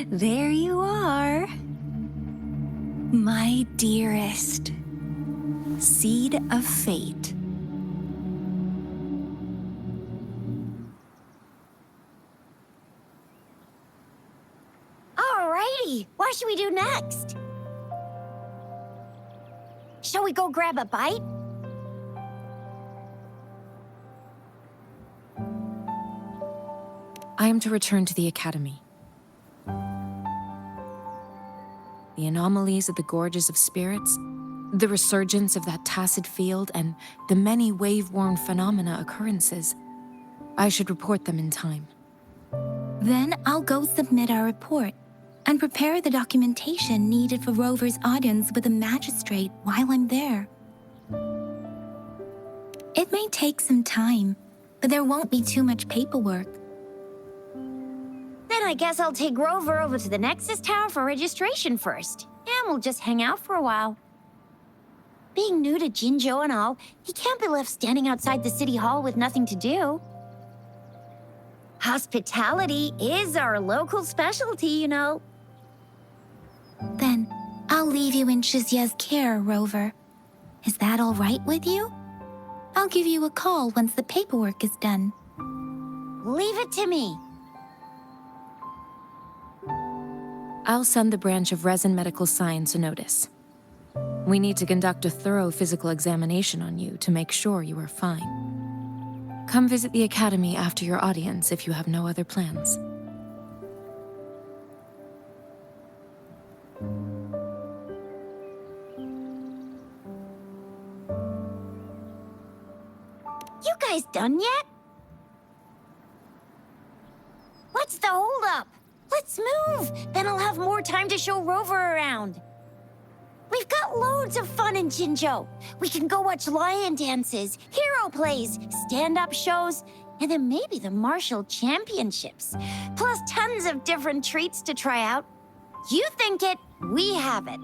There you are. My dearest. Seed of Fate. Alrighty, what should we do next? Shall we go grab a bite? I am to return to the Academy. The anomalies of the Gorges of Spirits, the resurgence of that tacit field, and the many wave-worn phenomena occurrences. I should report them in time. Then I'll go submit our report and prepare the documentation needed for Rover's audience with the magistrate while I'm there. It may take some time, but there won't be too much paperwork. Then I guess I'll take Rover over to the Nexus Tower for registration first, and we'll just hang out for a while. Being new to Jinzhou and all, he can't be left standing outside the city hall with nothing to do. Hospitality is our local specialty, you know. Then I'll leave you in Shizia's care, Rover. Is that all right with you? I'll give you a call once the paperwork is done. Leave it to me. I'll send the branch of Resin Medical Science a notice. We need to conduct a thorough physical examination on you to make sure you are fine. Come visit the Academy after your audience if you have no other plans. You guys done yet? What's the holdup? Let's move! Then I'll have more time to show Rover around. We've got loads of fun in Jinzhou. We can go watch lion dances, hero plays, stand-up shows, and then maybe the martial championships. Plus tons of different treats to try out. You think it, we have it.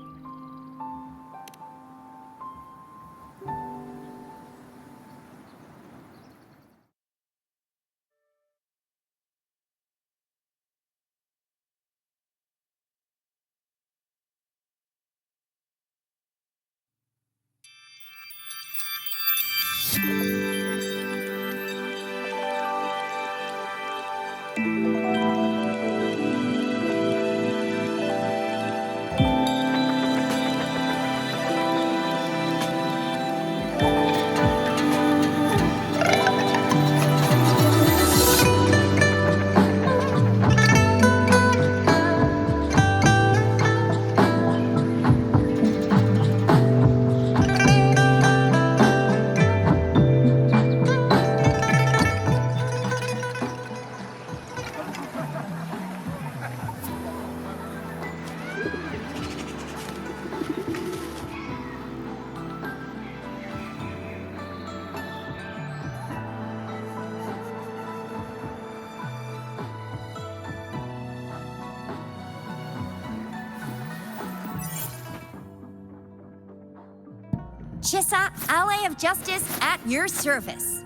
Chissa, ally of justice, at your service.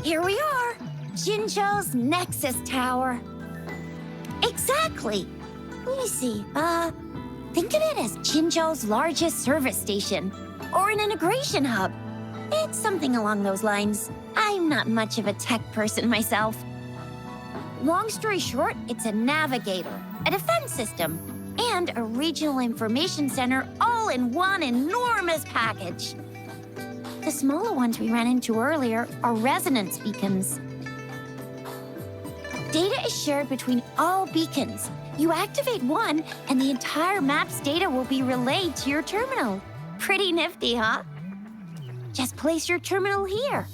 Here we are, Jinzhou's Nexus Tower. Exactly. Let me see, think of it as Jinzhou's largest service station, or an integration hub. It's something along those lines. I'm not much of a tech person myself. Long story short, it's a navigator, a defense system, and a regional information center all in one enormous package. The smaller ones we ran into earlier are resonance beacons. Data is shared between all beacons. You activate one, and the entire map's data will be relayed to your terminal. Pretty nifty, huh? Just place your terminal here.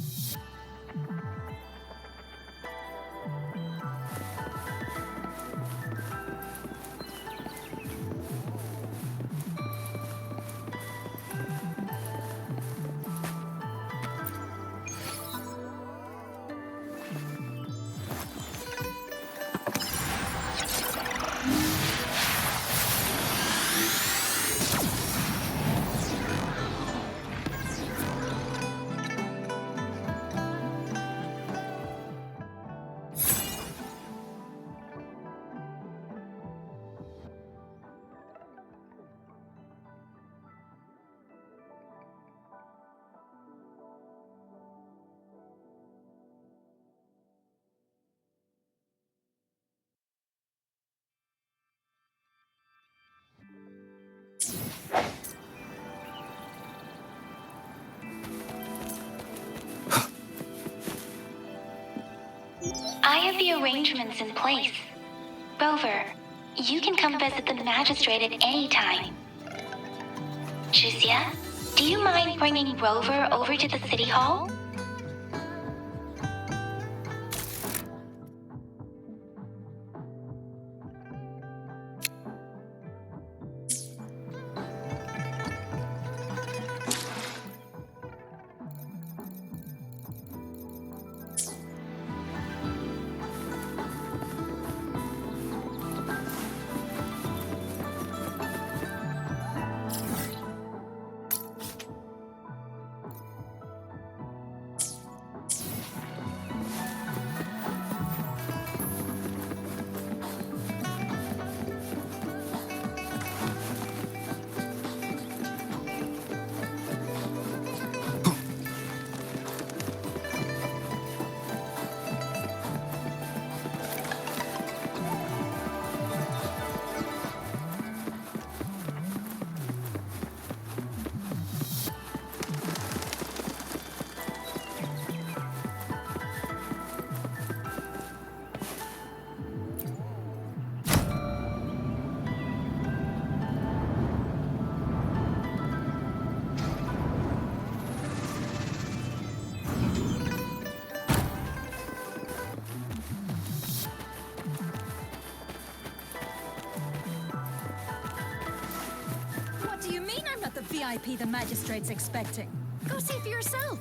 I have the arrangements in place. Rover, you can come visit the magistrate at any time. Jusia, do you mind bringing Rover over to the city hall? What do you mean I'm not the VIP the magistrate's expecting? Go see for yourself.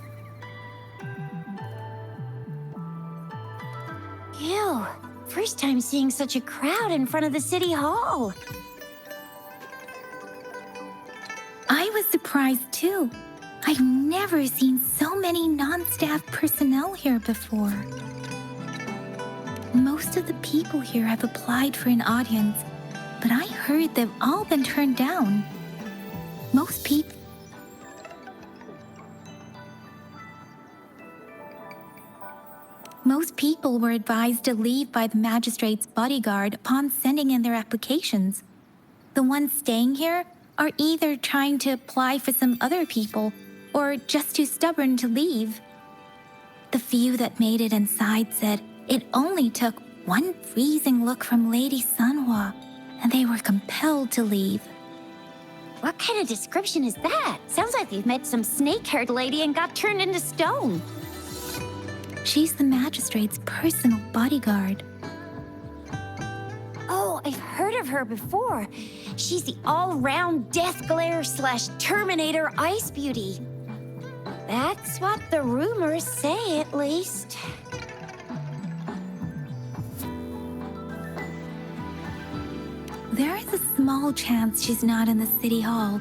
Ew, first time seeing such a crowd in front of the city hall. I was surprised too. I've never seen so many non-staff personnel here before. Most of the people here have applied for an audience, but I heard they've all been turned down. Most people were advised to leave by the magistrate's bodyguard upon sending in their applications. The ones staying here are either trying to apply for some other people or just too stubborn to leave. The few that made it inside said it only took one freezing look from Lady Sanhua, and they were compelled to leave. What kind of description is that? Sounds like you've met some snake-haired lady and got turned into stone. She's the magistrate's personal bodyguard. Oh, I've heard of her before. She's the all-round Death Glare / Terminator Ice Beauty. That's what the rumors say, at least. There is a small chance she's not in the city hall,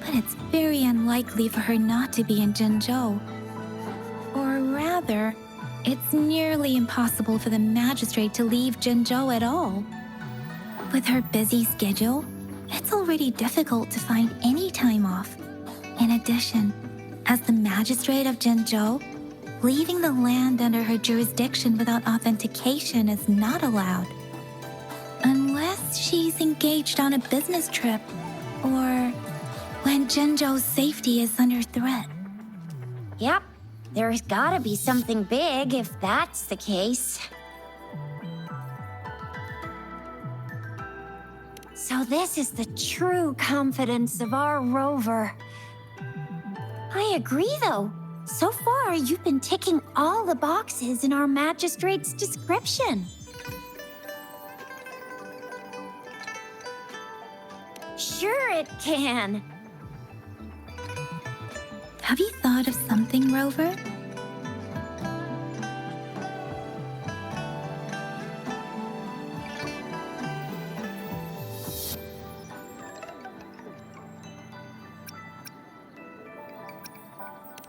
but it's very unlikely for her not to be in Jinzhou. Or rather, it's nearly impossible for the magistrate to leave Jinzhou at all. With her busy schedule, it's already difficult to find any time off. In addition, as the magistrate of Jinzhou, leaving the land under her jurisdiction without authentication is not allowed. Unless she's engaged on a business trip, or when Jinzhou's safety is under threat. Yep, there's gotta be something big if that's the case. So this is the true confidence of our rover. I agree, though. So far, you've been ticking all the boxes in our magistrate's description. Sure it can. Have you thought of something, Rover?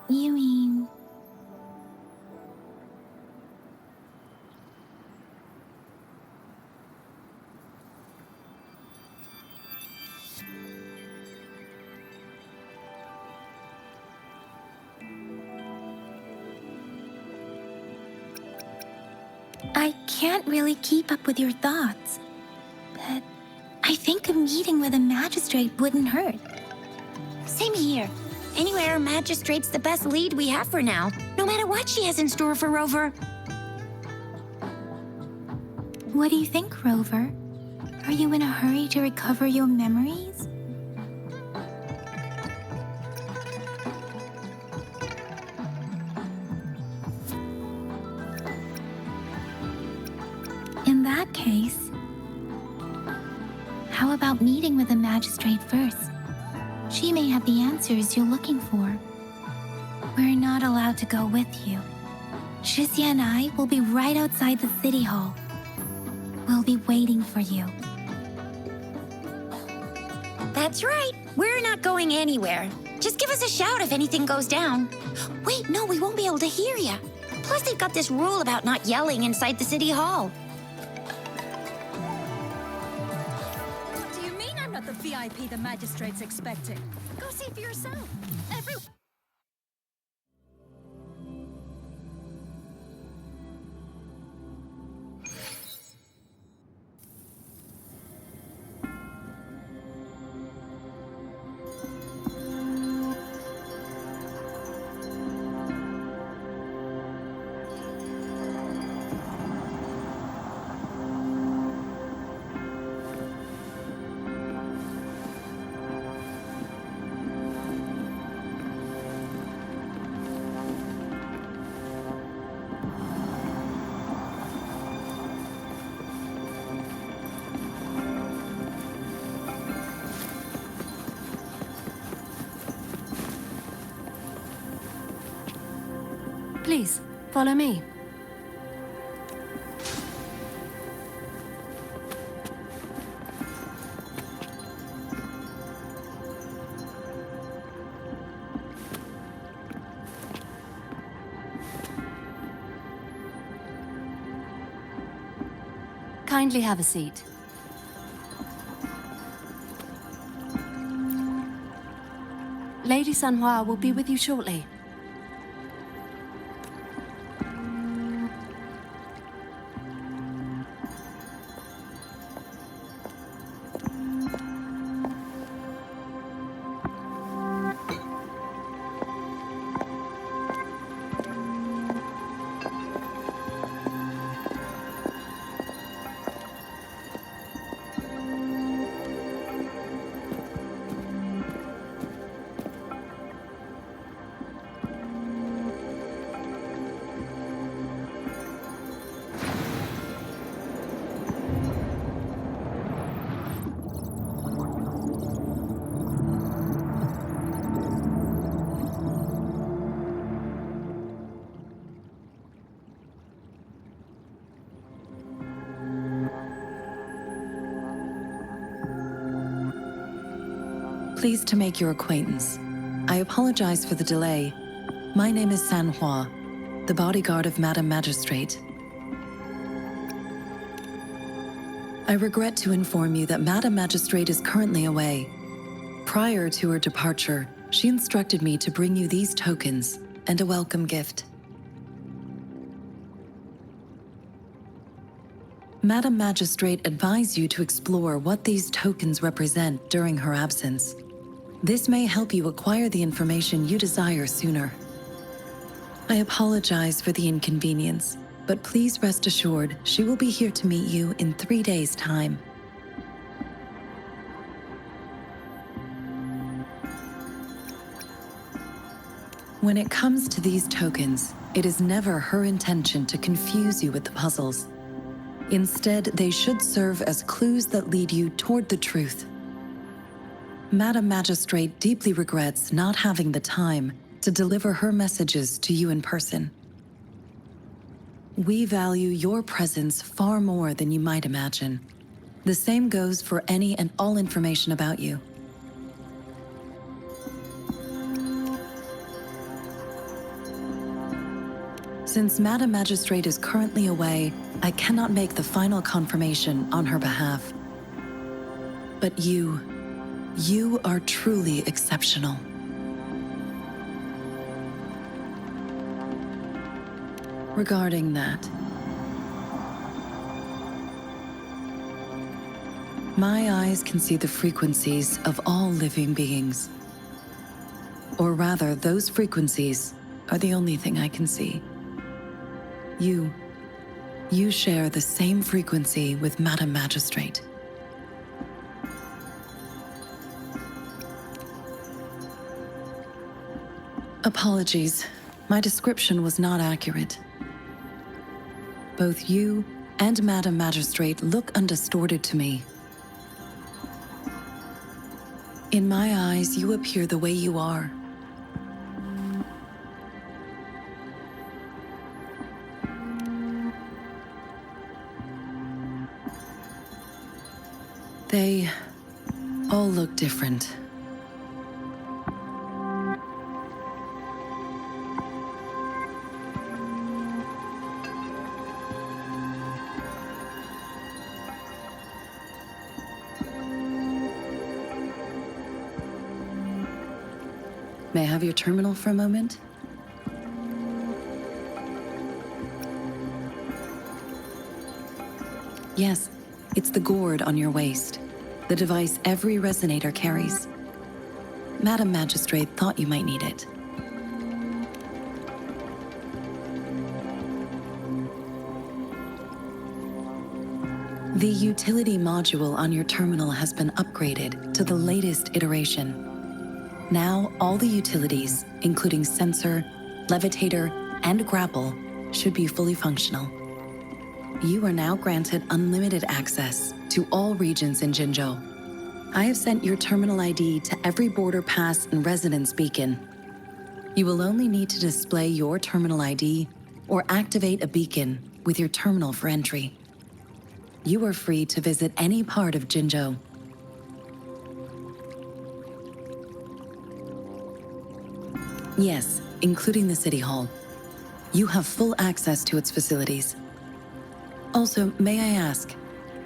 You mean... I can't really keep up with your thoughts, but I think a meeting with a magistrate wouldn't hurt. Same here. Anyway, our magistrate's the best lead we have for now, no matter what she has in store for Rover. What do you think, Rover? Are you in a hurry to recover your memories? In that case, how about meeting with the magistrate first? She may have the answers you're looking for. We're not allowed to go with you. Shixia and I will be right outside the city hall. We'll be waiting for you. That's right. We're not going anywhere. Just give us a shout if anything goes down. Wait, no, we won't be able to hear you. Plus, they've got this rule about not yelling inside the city hall. What do you mean I'm not the VIP the magistrate's expecting? Go see for yourself. Please, follow me. Kindly have a seat. Lady Sanhua will be with you shortly. Pleased to make your acquaintance. I apologize for the delay. My name is Sanhua, the bodyguard of Madam Magistrate. I regret to inform you that Madam Magistrate is currently away. Prior to her departure, she instructed me to bring you these tokens and a welcome gift. Madam Magistrate advised you to explore what these tokens represent during her absence. This may help you acquire the information you desire sooner. I apologize for the inconvenience, but please rest assured she will be here to meet you in 3 days' time. When it comes to these tokens, it is never her intention to confuse you with the puzzles. Instead, they should serve as clues that lead you toward the truth. Madam Magistrate deeply regrets not having the time to deliver her messages to you in person. We value your presence far more than you might imagine. The same goes for any and all information about you. Since Madam Magistrate is currently away, I cannot make the final confirmation on her behalf. But you are truly exceptional. Regarding that, my eyes can see the frequencies of all living beings. Or rather, those frequencies are the only thing I can see. You share the same frequency with Madam Magistrate. Apologies, my description was not accurate. Both you and Madam Magistrate look undistorted to me. In my eyes, you appear the way you are. They all look different. May I have your terminal for a moment? Yes, it's the gourd on your waist, the device every resonator carries. Madam Magistrate thought you might need it. The utility module on your terminal has been upgraded to the latest iteration. Now, all the utilities, including sensor, levitator, and grapple, should be fully functional. You are now granted unlimited access to all regions in Jinzhou. I have sent your terminal ID to every border pass and residence beacon. You will only need to display your terminal ID or activate a beacon with your terminal for entry. You are free to visit any part of Jinzhou. Yes, including the City Hall. You have full access to its facilities. Also, may I ask,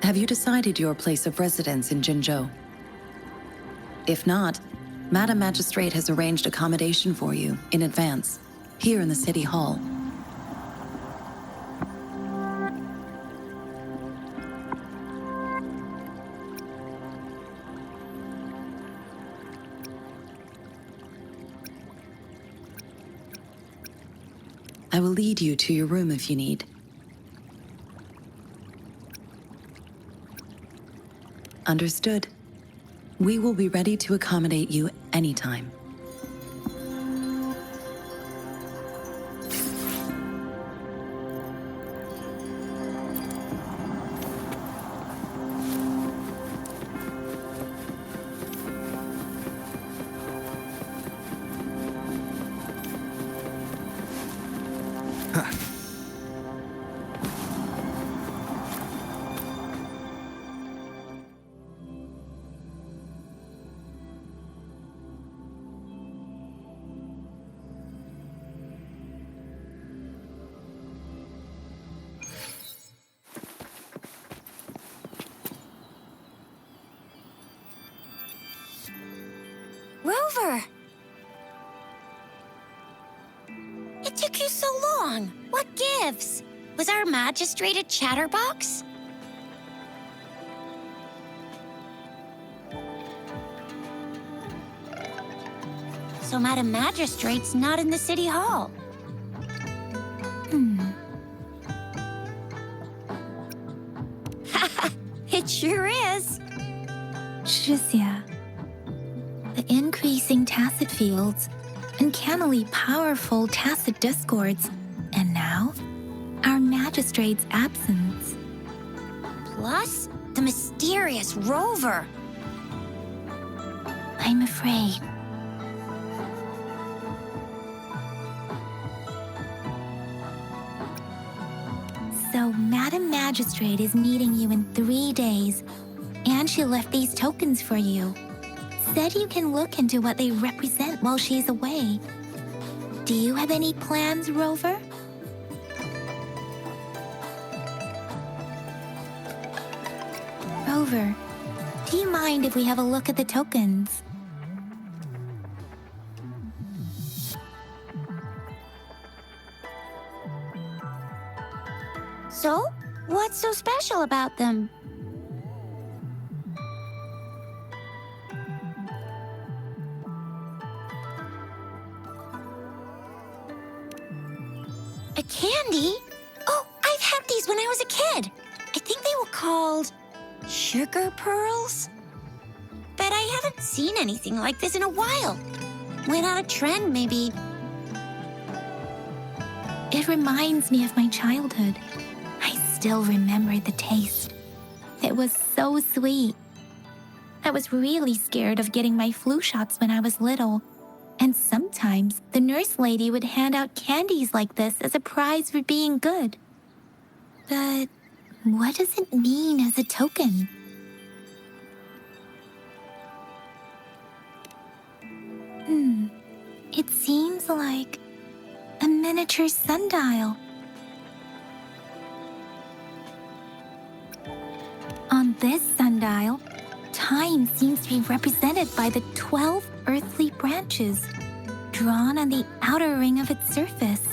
have you decided your place of residence in Jinzhou? If not, Madam Magistrate has arranged accommodation for you in advance, here in the City Hall. I will lead you to your room if you need. Understood. We will be ready to accommodate you anytime. Rover! It took you so long. What gives? Was our magistrate a chatterbox? So Madam Magistrate's not in the City Hall. It sure is. Shizia. The increasing tacit fields, uncannily powerful tacit discords, and now, our magistrate's absence. Plus, the mysterious rover. I'm afraid. So, Madam Magistrate is meeting you in 3 days, and she left these tokens for you. Said you can look into what they represent while she's away. Do you have any plans, Rover? Rover, do you mind if we have a look at the tokens? So, what's so special about them? A candy? Oh, I've had these when I was a kid. I think they were called sugar pearls. But I haven't seen anything like this in a while. Went out of trend, maybe. It reminds me of my childhood. I still remember the taste. It was so sweet. I was really scared of getting my flu shots when I was little. And sometimes the nurse lady would hand out candies like this as a prize for being good. But what does it mean as a token? It seems like a miniature sundial. On this sundial, time seems to be represented by the 12 earthly branches drawn on the outer ring of its surface.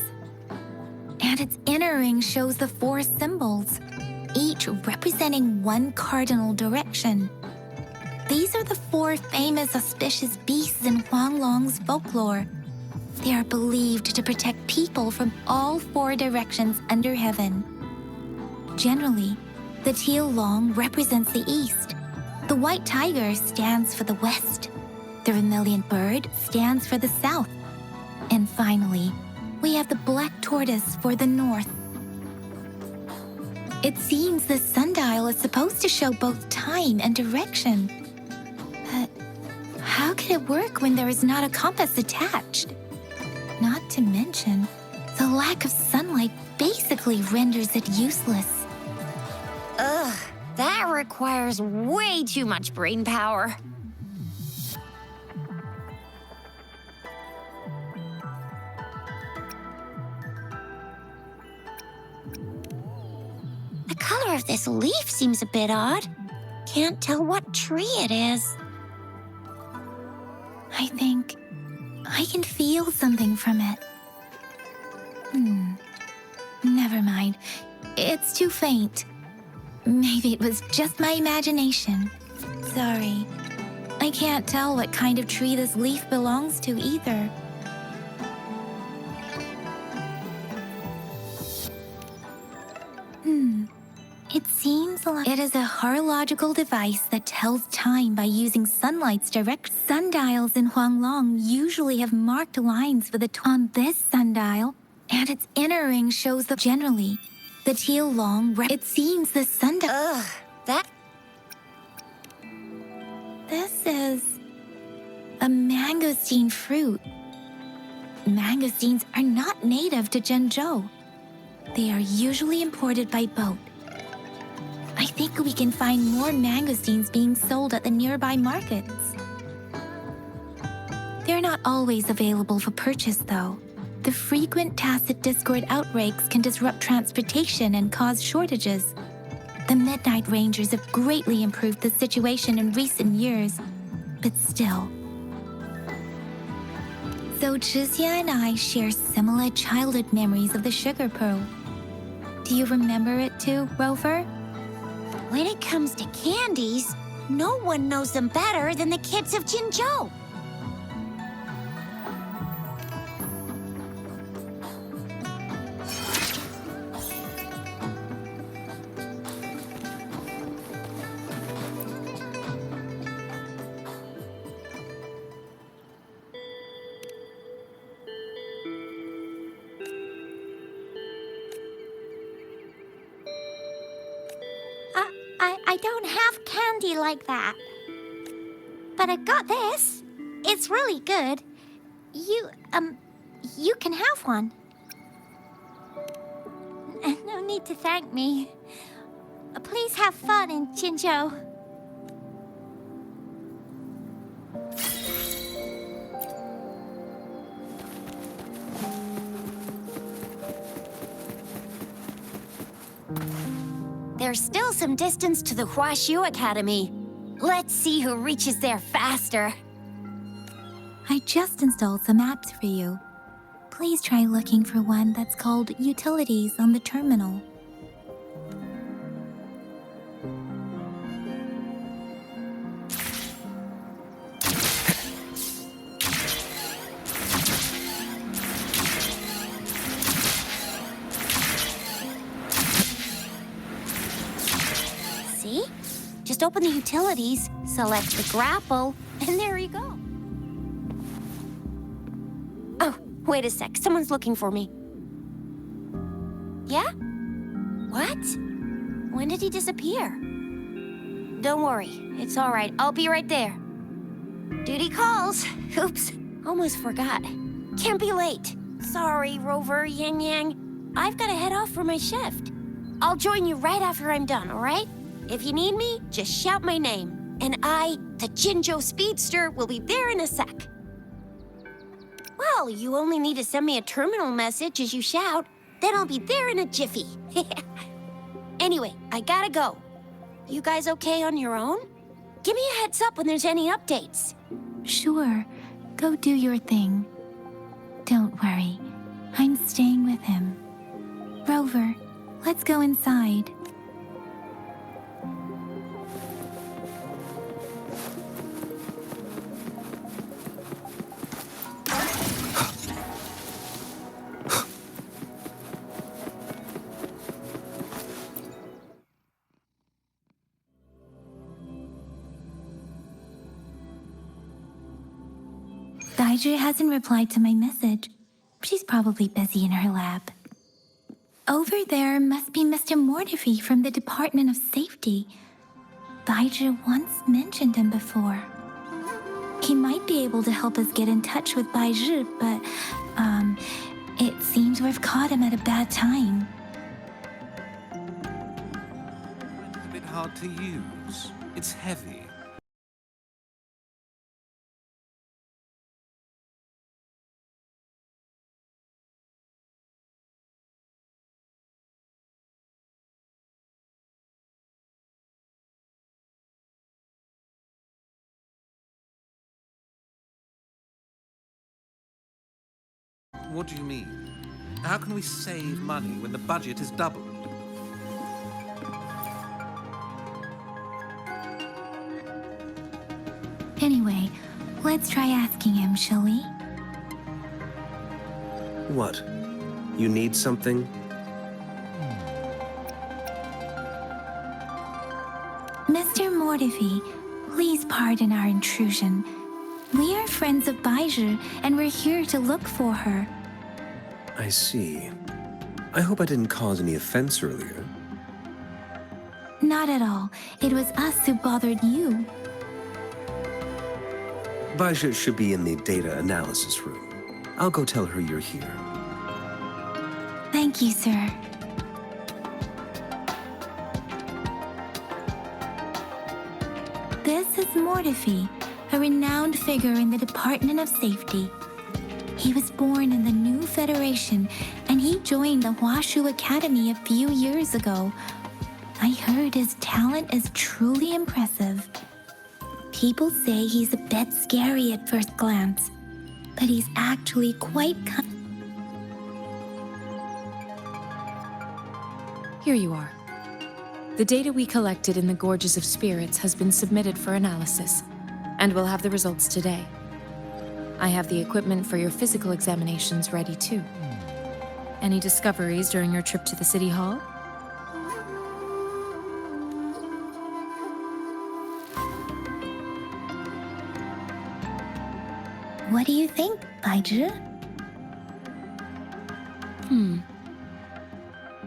And its inner ring shows the 4 symbols, each representing one cardinal direction. These are the 4 famous auspicious beasts in Huanglong's folklore. They are believed to protect people from all 4 directions under heaven. Generally, the teal long represents the east. The white tiger stands for the west. The vermilion bird stands for the south. And finally, we have the black tortoise for the north. It seems the sundial is supposed to show both time and direction. But how can it work when there is not a compass attached? Not to mention, the lack of sunlight basically renders it useless. Ugh, that requires way too much brain power. The color of this leaf seems a bit odd. Can't tell what tree it is. I think I can feel something from it. Never mind. It's too faint. Maybe it was just my imagination. Sorry. I can't tell what kind of tree this leaf belongs to either. It seems like it is a horological device that tells time by using sunlight's direct. Sundials in Huanglong usually have marked lines with on this sundial, and its inner ring shows the generally. The teal long, it seems the sundial. Ugh, that... This is a mangosteen fruit. Mangosteens are not native to Jinzhou. They are usually imported by boat. I think we can find more mangosteens being sold at the nearby markets. They're not always available for purchase, though. The frequent tacit discord outbreaks can disrupt transportation and cause shortages. The Midnight Rangers have greatly improved the situation in recent years, but still. So Chixia and I share similar childhood memories of the sugar pearl. Do you remember it too, Rover? When it comes to candies, no one knows them better than the kids of Jinzhou. I don't have candy like that. But I've got this. It's really good. You can have one. No need to thank me. Please have fun in Jinzhou. There's still some distance to the Huashu Academy. Let's see who reaches there faster. I just installed some apps for you. Please try looking for one that's called Utilities on the terminal. See? Just open the utilities, select the grapple, and there you go. Oh, wait a sec. Someone's looking for me. Yeah? What? When did he disappear? Don't worry. It's all right. I'll be right there. Duty calls. Oops. Almost forgot. Can't be late. Sorry, Rover, Yang Yang. I've got to head off for my shift. I'll join you right after I'm done, all right? If you need me, just shout my name. And I, the Jinzhou Speedster, will be there in a sec. Well, you only need to send me a terminal message as you shout. Then I'll be there in a jiffy. Anyway, I gotta go. You guys okay on your own? Give me a heads up when there's any updates. Sure, go do your thing. Don't worry, I'm staying with him. Rover, let's go inside. Daiju hasn't replied to my message. She's probably busy in her lab. Over there must be Mr. Mortifi from the Department of Safety. Daiju once mentioned him before. He might be able to help us get in touch with Baizhi, but, it seems we've caught him at a bad time. It's a bit hard to use. It's heavy. What do you mean? How can we save money when the budget is doubled? Anyway, let's try asking him, shall we? What? You need something? Mr. Mortifi, please pardon our intrusion. We are friends of Baizhi, and we're here to look for her. I see. I hope I didn't cause any offense earlier. Not at all. It was us who bothered you. Baizhi should be in the data analysis room. I'll go tell her you're here. Thank you, sir. This is Mortifi, a renowned figure in the Department of Safety. He was born in the new Federation, and he joined the Huashu Academy a few years ago. I heard his talent is truly impressive. People say he's a bit scary at first glance, but he's actually quite Here you are. The data we collected in the Gorges of Spirits has been submitted for analysis, and we'll have the results today. I have the equipment for your physical examinations ready too. Any discoveries during your trip to the City Hall? What do you think, Baizhi?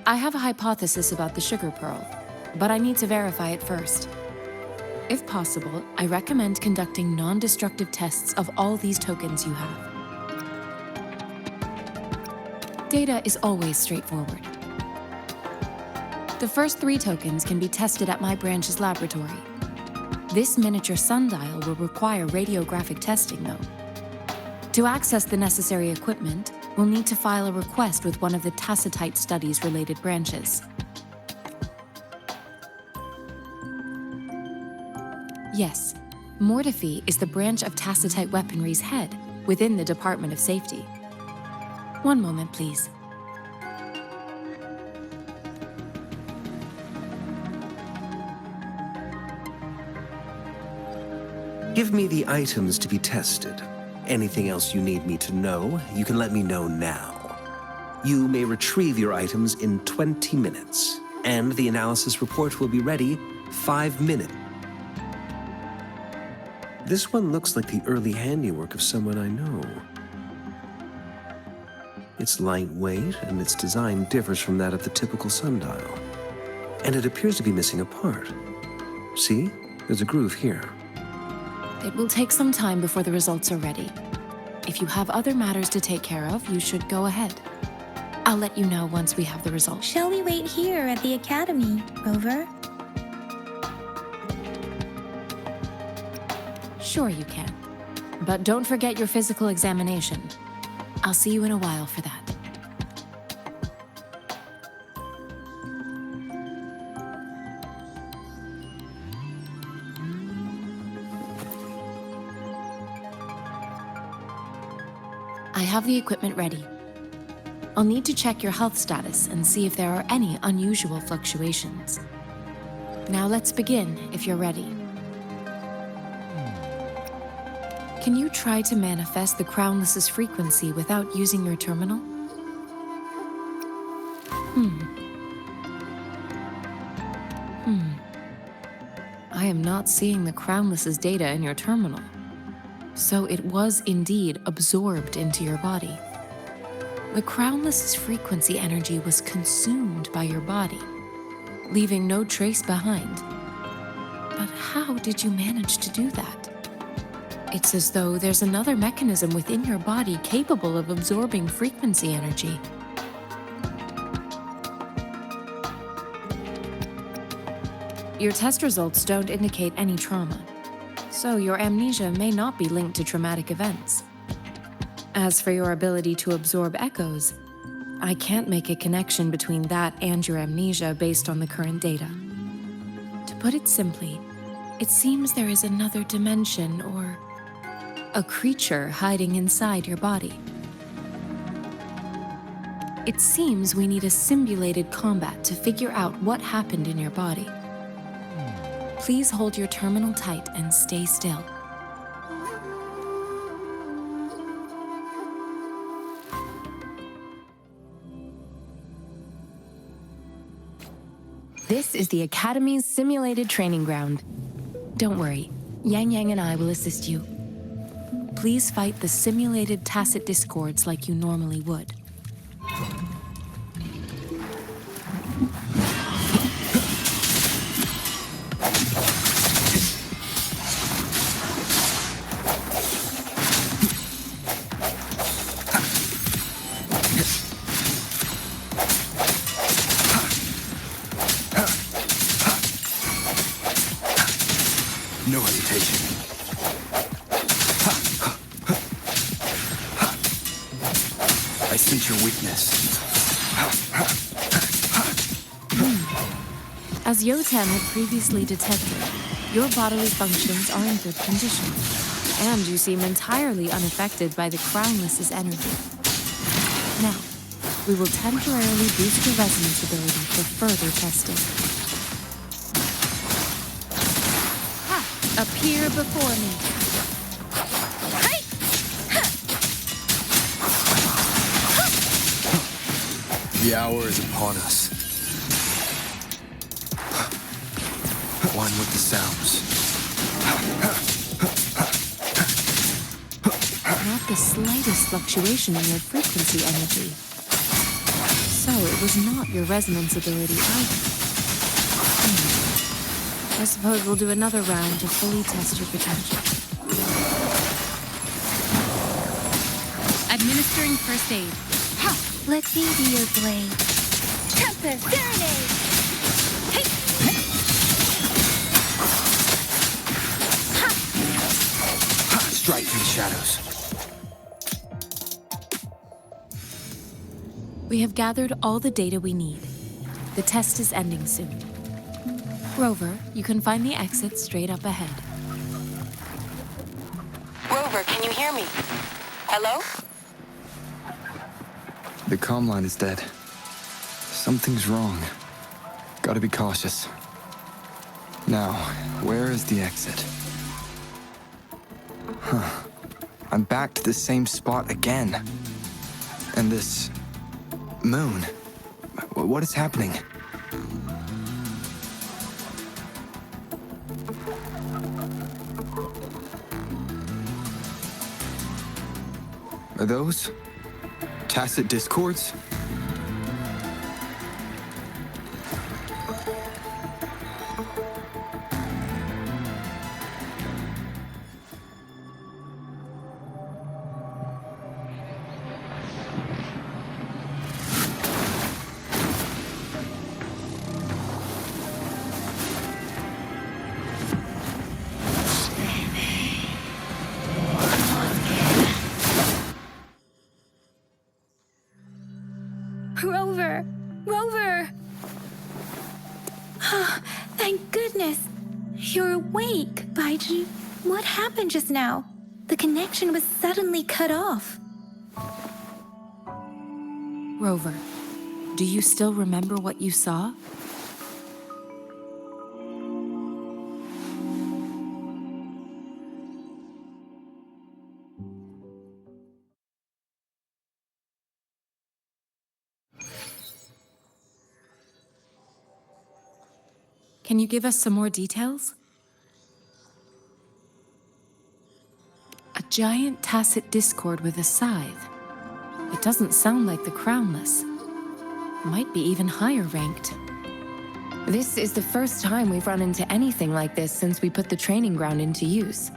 I have a hypothesis about the sugar pearl. but I need to verify it first. If possible, I recommend conducting non-destructive tests of all these tokens you have. Data is always straightforward. The first 3 tokens can be tested at my branch's laboratory. This miniature sundial will require radiographic testing, though. To access the necessary equipment, we'll need to file a request with one of the Tacitite Studies-related branches. Yes, Mortefi is the branch of Tacitite Weaponry's head within the Department of Safety. One moment, please. Give me the items to be tested. Anything else you need me to know, you can let me know now. You may retrieve your items in 20 minutes, and the analysis report will be ready 5 minutes. This one looks like the early handiwork of someone I know. It's lightweight, and its design differs from that of the typical sundial. And it appears to be missing a part. See? There's a groove here. It will take some time before the results are ready. If you have other matters to take care of, you should go ahead. I'll let you know once we have the results. Shall we wait here at the academy, Rover? Sure you can. But don't forget your physical examination. I'll see you in a while for that. I have the equipment ready. I'll need to check your health status and see if there are any unusual fluctuations. Now let's begin, if you're ready. Can you try to manifest the Crownless's frequency without using your terminal? I am not seeing the Crownless's data in your terminal. So it was indeed absorbed into your body. The Crownless's frequency energy was consumed by your body, leaving no trace behind. But how did you manage to do that? It's as though there's another mechanism within your body capable of absorbing frequency energy. Your test results don't indicate any trauma, so your amnesia may not be linked to traumatic events. As for your ability to absorb echoes, I can't make a connection between that and your amnesia based on the current data. To put it simply, it seems there is another dimension or a creature hiding inside your body. It seems we need a simulated combat to figure out what happened in your body. Please hold your terminal tight and stay still. This is the Academy's simulated training ground. Don't worry, Yang Yang and I will assist you. Please fight the simulated tacit discords like you normally would. No hesitation. I sense your weakness. As Yotan had previously detected, your bodily functions are in good condition, and you seem entirely unaffected by the Crownless's energy. Now, we will temporarily boost your resonance ability for further testing. Appear before me. The hour is upon us. One with the sounds. Not the slightest fluctuation in your frequency energy. So it was not your resonance ability either. I suppose we'll do another round to fully test your potential. Administering first aid. Let me be your blade. Tempest, Serenade! Hey! Strike from the shadows. We have gathered all the data we need. The test is ending soon. Rover, you can find the exit straight up ahead. Rover, can you hear me? Hello? The comm line is dead. Something's wrong. Gotta be cautious. Now, where is the exit? I'm back to the same spot again. And this... moon. What is happening? Are those tacit discords? Rover! Rover! Thank goodness! You're awake, Baiji. What happened just now? The connection was suddenly cut off. Rover, do you still remember what you saw? Can you give us some more details? A giant tacit discord with a scythe. It doesn't sound like the crownless. Might be even higher ranked. This is the first time we've run into anything like this since we put the training ground into use.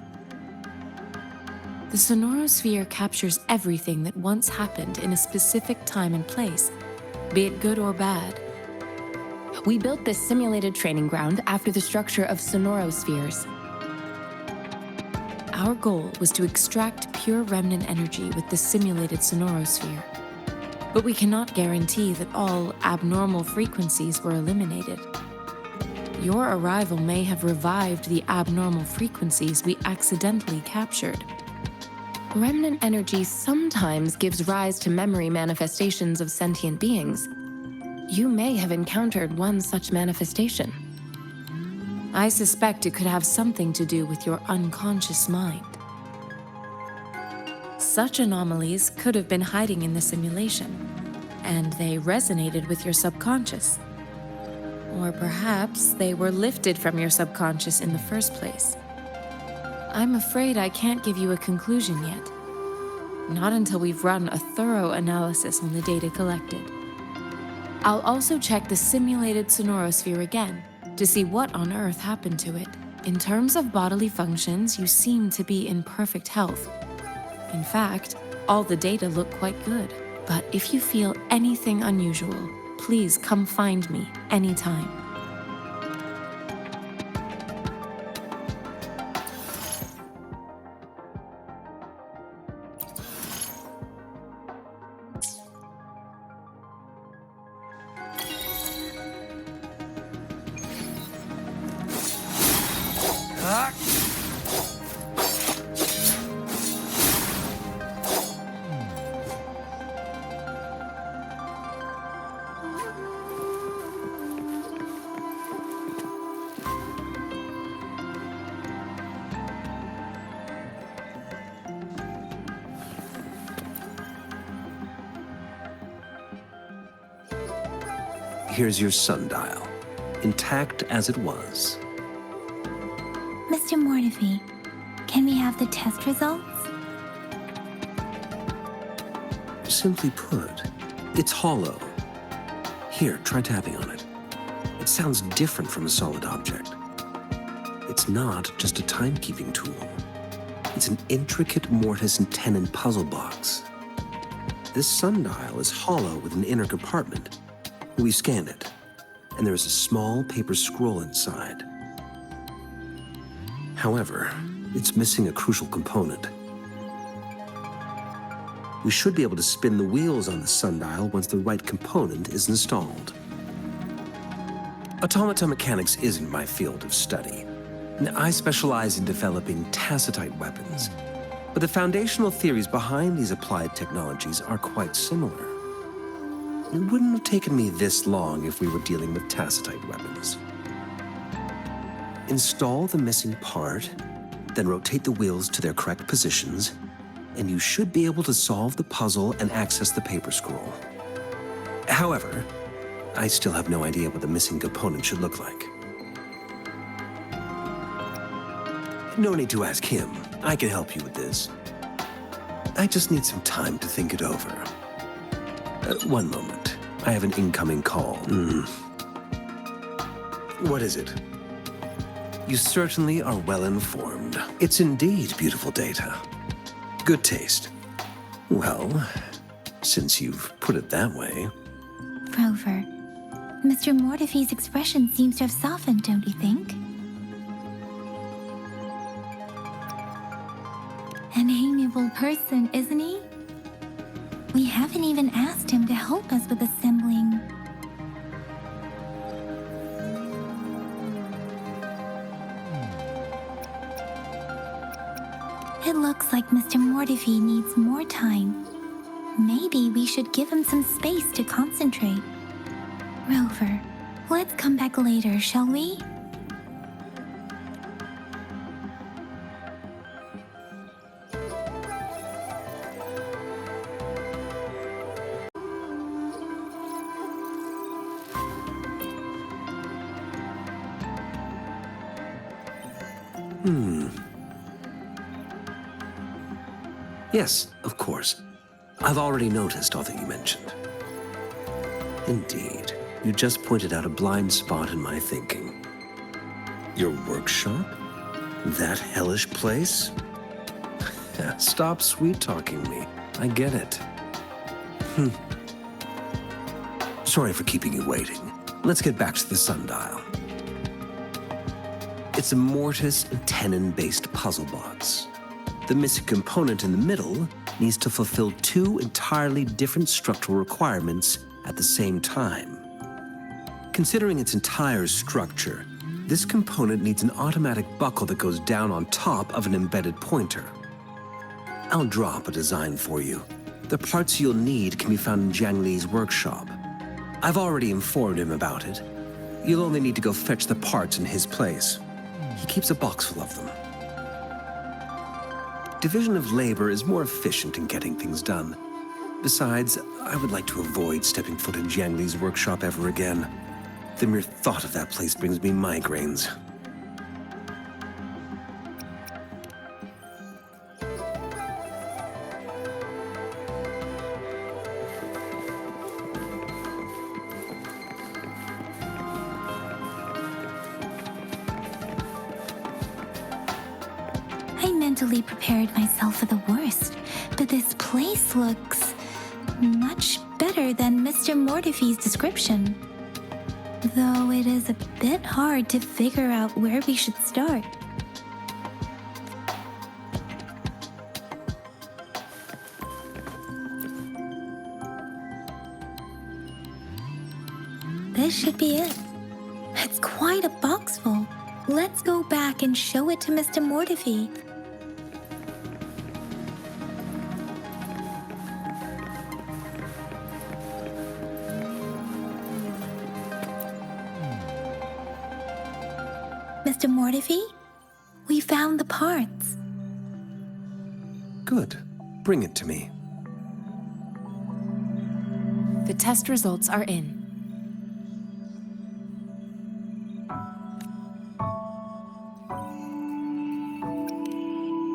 The sonorosphere captures everything that once happened in a specific time and place, be it good or bad. We built this simulated training ground after the structure of sonorospheres. Our goal was to extract pure remnant energy with the simulated sonorosphere. But we cannot guarantee that all abnormal frequencies were eliminated. Your arrival may have revived the abnormal frequencies we accidentally captured. Remnant energy sometimes gives rise to memory manifestations of sentient beings. You may have encountered one such manifestation. I suspect it could have something to do with your unconscious mind. Such anomalies could have been hiding in the simulation, and they resonated with your subconscious. Or perhaps they were lifted from your subconscious in the first place. I'm afraid I can't give you a conclusion yet. Not until we've run a thorough analysis on the data collected. I'll also check the simulated sonorosphere again to see what on earth happened to it. In terms of bodily functions, you seem to be in perfect health. In fact, all the data look quite good. But if you feel anything unusual, please come find me anytime. Here's your sundial, intact as it was. Mr. Mortefi, can we have the test results? Simply put, it's hollow. Here, try tapping on it. It sounds different from a solid object. It's not just a timekeeping tool. It's an intricate mortise and tenon puzzle box. This sundial is hollow with an inner compartment. We scanned it, and there is a small paper scroll inside. However, it's missing a crucial component. We should be able to spin the wheels on the sundial once the right component is installed. Automata mechanics isn't my field of study. I specialize in developing tacitite weapons, but the foundational theories behind these applied technologies are quite similar. It wouldn't have taken me this long if we were dealing with tacitite weapons. Install the missing part, then rotate the wheels to their correct positions, and you should be able to solve the puzzle and access the paper scroll. However, I still have no idea what the missing component should look like. No need to ask him. I can help you with this. I just need some time to think it over. One moment. I have an incoming call. What is it? You certainly are well informed. It's indeed beautiful data. Good taste. Well, since you've put it that way. Rover, Mr. Mortefi's expression seems to have softened, don't you think? An amiable person, isn't he? We haven't even asked him to help us with assembling. It looks like Mr. Mortefi needs more time. Maybe we should give him some space to concentrate. Rover, let's come back later, shall we? Yes, of course. I've already noticed all that you mentioned. Indeed, you just pointed out a blind spot in my thinking. Your workshop? That hellish place? Stop sweet-talking me. I get it. Sorry for keeping you waiting. Let's get back to the sundial. It's a mortise and tenon-based puzzle box. The missing component in the middle needs to fulfill two entirely different structural requirements at the same time. Considering its entire structure, this component needs an automatic buckle that goes down on top of an embedded pointer. I'll drop a design for you. The parts you'll need can be found in Jiang Li's workshop. I've already informed him about it. You'll only need to go fetch the parts in his place. He keeps a box full of them. Division of labor is more efficient in getting things done. Besides, I would like to avoid stepping foot in Jiang Li's workshop ever again. The mere thought of that place brings me migraines. I mentally prepared myself for the worst, but this place looks much better than Mr. Mortefi's description. Though it is a bit hard to figure out where we should start. This should be it. It's quite a box full. Let's go back and show it to Mr. Mortefi. Mr. Mortefi, we found the parts. Good. Bring it to me. The test results are in.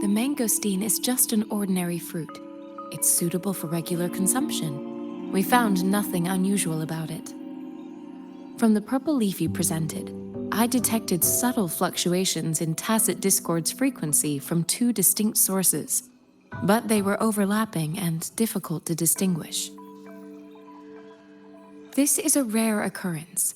The mangosteen is just an ordinary fruit. It's suitable for regular consumption. We found nothing unusual about it. From the purple leaf you presented, I detected subtle fluctuations in tacit discord's frequency from two distinct sources, but they were overlapping and difficult to distinguish. This is a rare occurrence.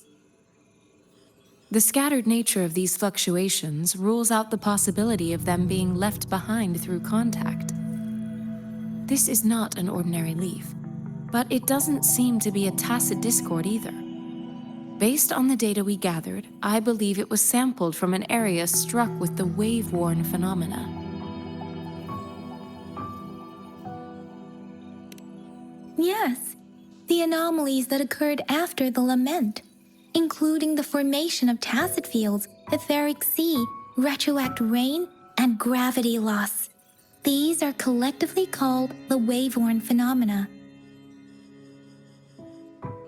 The scattered nature of these fluctuations rules out the possibility of them being left behind through contact. This is not an ordinary leaf, but it doesn't seem to be a tacit discord either. Based on the data we gathered, I believe it was sampled from an area struck with the wave-worn phenomena. Yes, the anomalies that occurred after the lament, including the formation of tacit fields, etheric sea, retroact rain, and gravity loss. These are collectively called the wave-worn phenomena.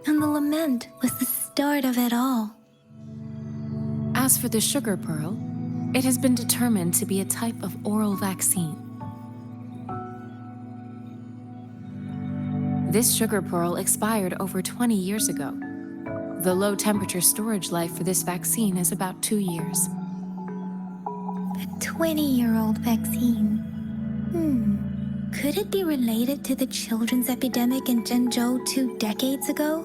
And the lament was the start of it all. As for the sugar pearl, it has been determined to be a type of oral vaccine. This sugar pearl expired over 20 years ago. The low-temperature storage life for this vaccine is about 2 years. A 20-year-old vaccine. Could it be related to the children's epidemic in Jinzhou 2 decades ago?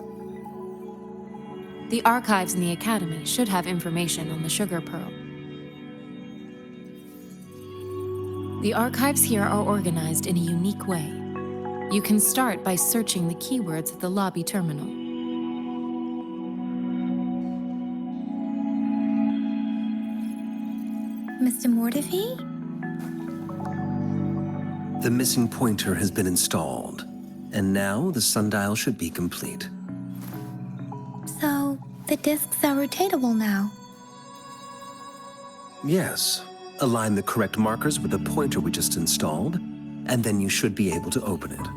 The archives in the Academy should have information on the sugar pearl. The archives here are organized in a unique way. You can start by searching the keywords at the lobby terminal. Mr. Mortefi? The missing pointer has been installed, and now the sundial should be complete. So, the discs are rotatable now. Yes. Align the correct markers with the pointer we just installed, and then you should be able to open it.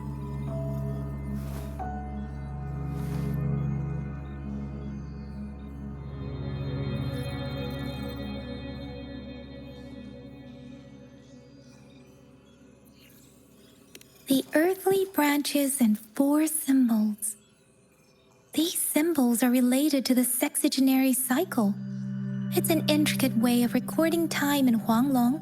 The earthly branches and 4 symbols. These symbols are related to the sexagenary cycle. It's an intricate way of recording time in huanglong.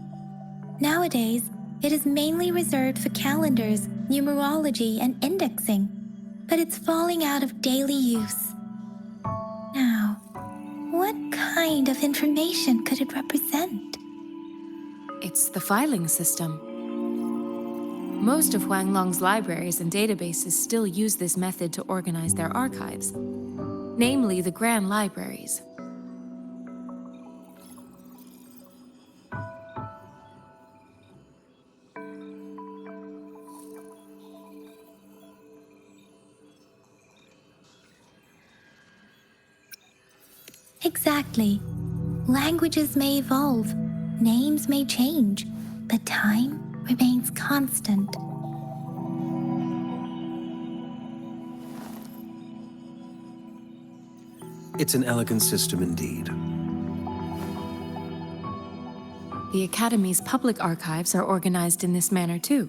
Nowadays, it is mainly reserved for calendars, numerology, and indexing, but it's falling out of daily use. Now, what kind of information could it represent? It's the filing system. Most of Huanglong's libraries and databases still use this method to organize their archives, namely the Grand Libraries. Exactly. Languages may evolve, names may change, but time remains constant. It's an elegant system indeed. The Academy's public archives are organized in this manner too.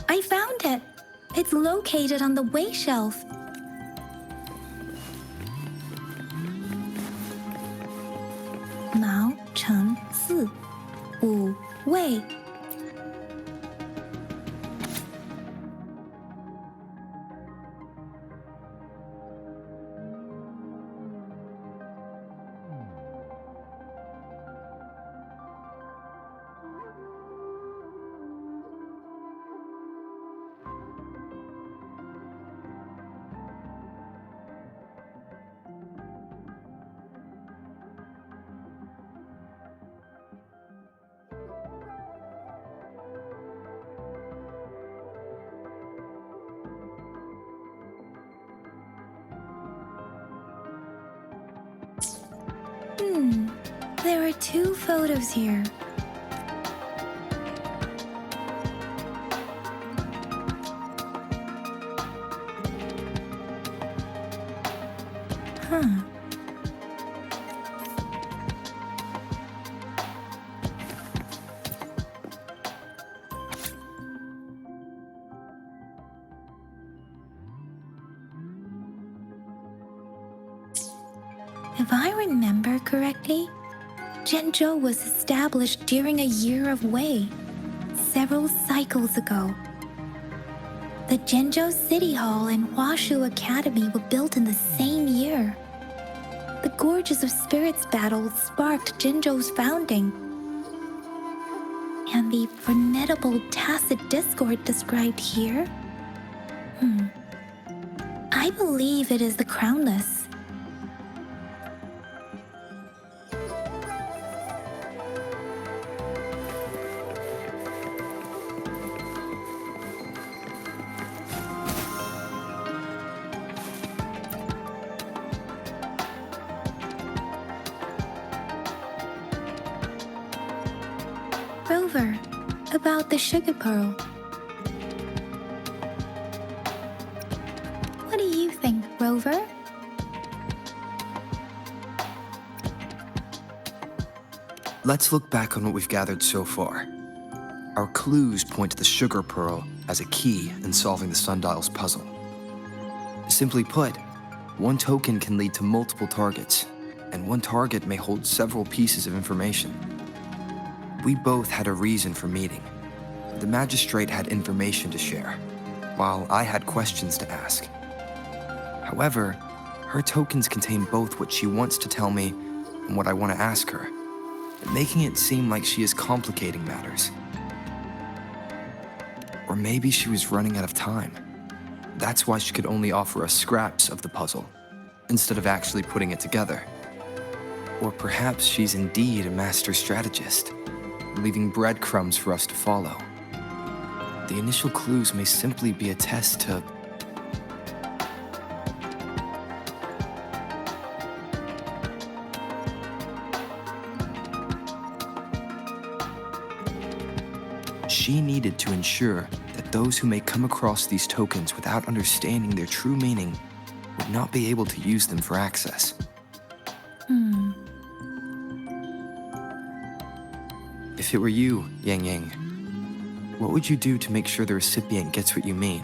I found it. It's located on the way shelf. Mao Cheng Si, Wu Wei. There are 2 photos here. If I remember correctly, Jinzhou was established during a year of Wei, several cycles ago. The Jinzhou City Hall and Huashu Academy were built in the same year. The Gorges of Spirits battle sparked Jinzhou's founding. And the formidable tacit discord described here? I believe it is the Crownless. Rover, about the sugar pearl. What do you think, Rover? Let's look back on what we've gathered so far. Our clues point to the sugar pearl as a key in solving the sundial's puzzle. Simply put, one token can lead to multiple targets, and one target may hold several pieces of information. We both had a reason for meeting. The magistrate had information to share, while I had questions to ask. However, her tokens contain both what she wants to tell me and what I want to ask her, making it seem like she is complicating matters. Or maybe she was running out of time. That's why she could only offer us scraps of the puzzle, instead of actually putting it together. Or perhaps she's indeed a master strategist, leaving breadcrumbs for us to follow. The initial clues may simply be a test to... She needed to ensure that those who may come across these tokens without understanding their true meaning would not be able to use them for access. If it were you, Yang Yang, what would you do to make sure the recipient gets what you mean?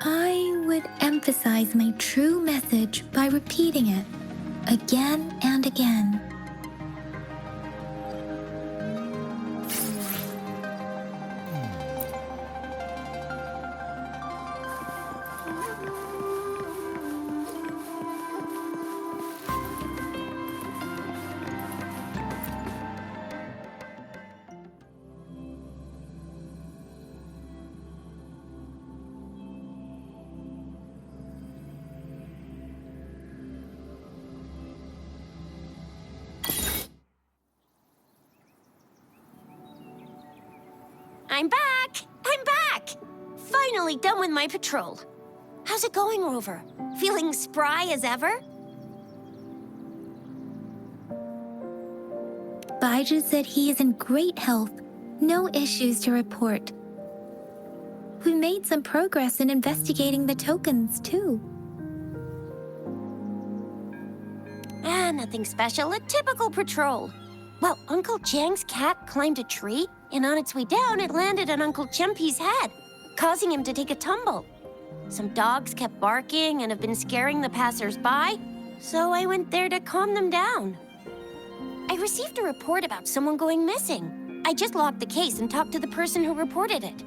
I would emphasize my true message by repeating it again and again. I'm back! I'm back! Finally done with my patrol. How's it going, Rover? Feeling spry as ever? Baiju said he is in great health, no issues to report. We made some progress in investigating the tokens, too. Nothing special, a typical patrol. Well, Uncle Chang's cat climbed a tree, and on its way down, it landed on Uncle Chempi's head, causing him to take a tumble. Some dogs kept barking and have been scaring the passers-by, so I went there to calm them down. I received a report about someone going missing. I just logged the case and talked to the person who reported it.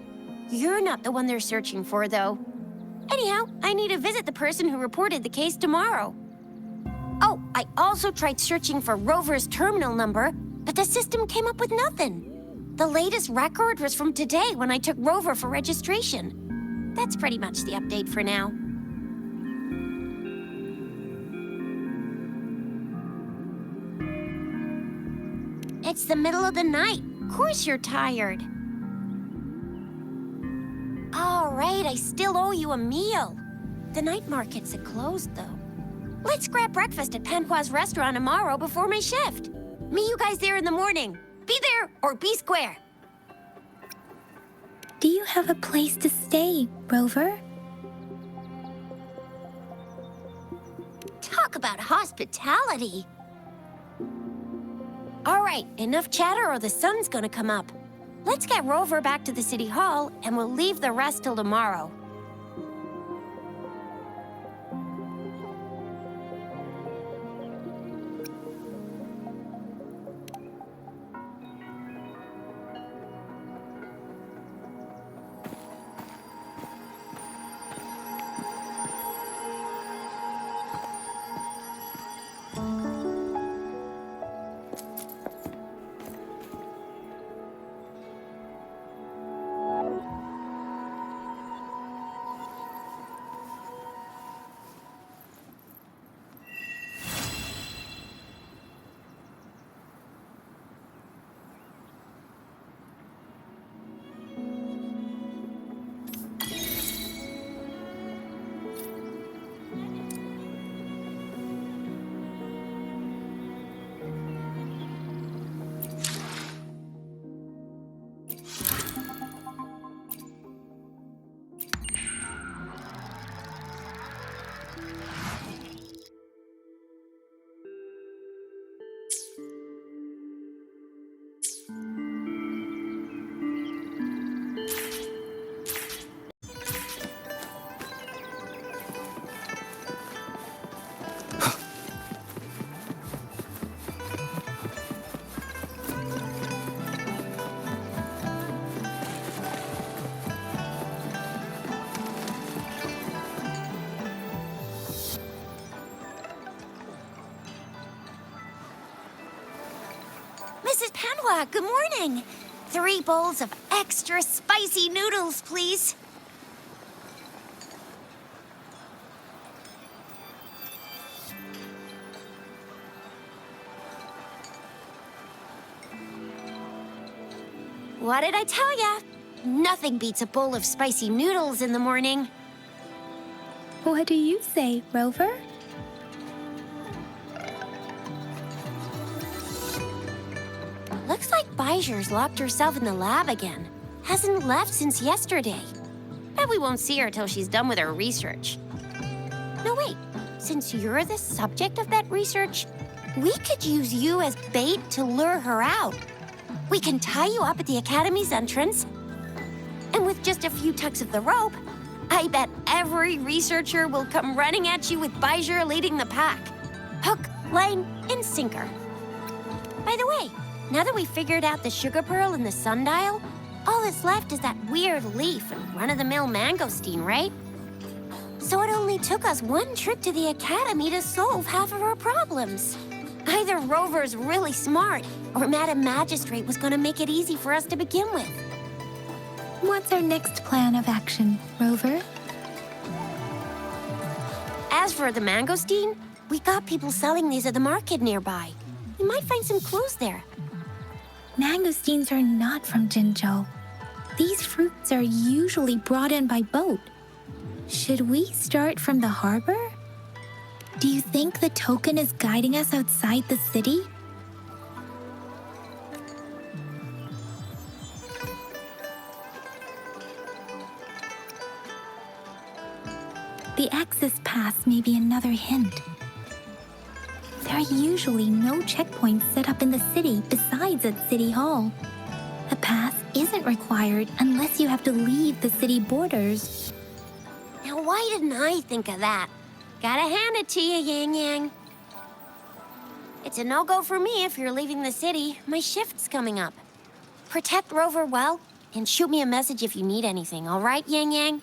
You're not the one they're searching for, though. Anyhow, I need to visit the person who reported the case tomorrow. Oh, I also tried searching for Rover's terminal number, but the system came up with nothing. The latest record was from today when I took Rover for registration. That's pretty much the update for now. It's the middle of the night. Of course you're tired. All right, I still owe you a meal. The night markets are closed, though. Let's grab breakfast at Panhua's restaurant tomorrow before my shift. Meet you guys there in the morning. Be there or be square. Do you have a place to stay, Rover? Talk about hospitality. All right, enough chatter or the sun's gonna come up. Let's get Rover back to the city hall and we'll leave the rest till tomorrow. Mrs. Panhua, good morning. 3 bowls of extra spicy noodles, please. What did I tell ya? Nothing beats a bowl of spicy noodles in the morning. What do you say, Rover? Looks like Bijou's locked herself in the lab again. Hasn't left since yesterday. Bet we won't see her till she's done with her research. No, wait. Since you're the subject of that research, we could use you as bait to lure her out. We can tie you up at the Academy's entrance, and with just a few tugs of the rope, I bet every researcher will come running at you with Bijou leading the pack. Hook, line, and sinker. By the way, now that we figured out the sugar pearl and the sundial, all that's left is that weird leaf and run-of-the-mill mangosteen, right? So it only took us 1 trip to the Academy to solve half of our problems. Either Rover's really smart, or Madam Magistrate was gonna make it easy for us to begin with. What's our next plan of action, Rover? As for the mangosteen, we got people selling these at the market nearby. We might find some clues there. Mangosteens are not from Jinzhou. These fruits are usually brought in by boat. Should we start from the harbor? Do you think the token is guiding us outside the city? The access pass may be another hint. There are usually no checkpoints set up in the city besides at City Hall. A pass isn't required unless you have to leave the city borders. Now, why didn't I think of that? Gotta hand it to you, Yang Yang. It's a no-go for me if you're leaving the city. My shift's coming up. Protect Rover well, and shoot me a message if you need anything, all right, Yang Yang?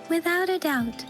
Without a doubt.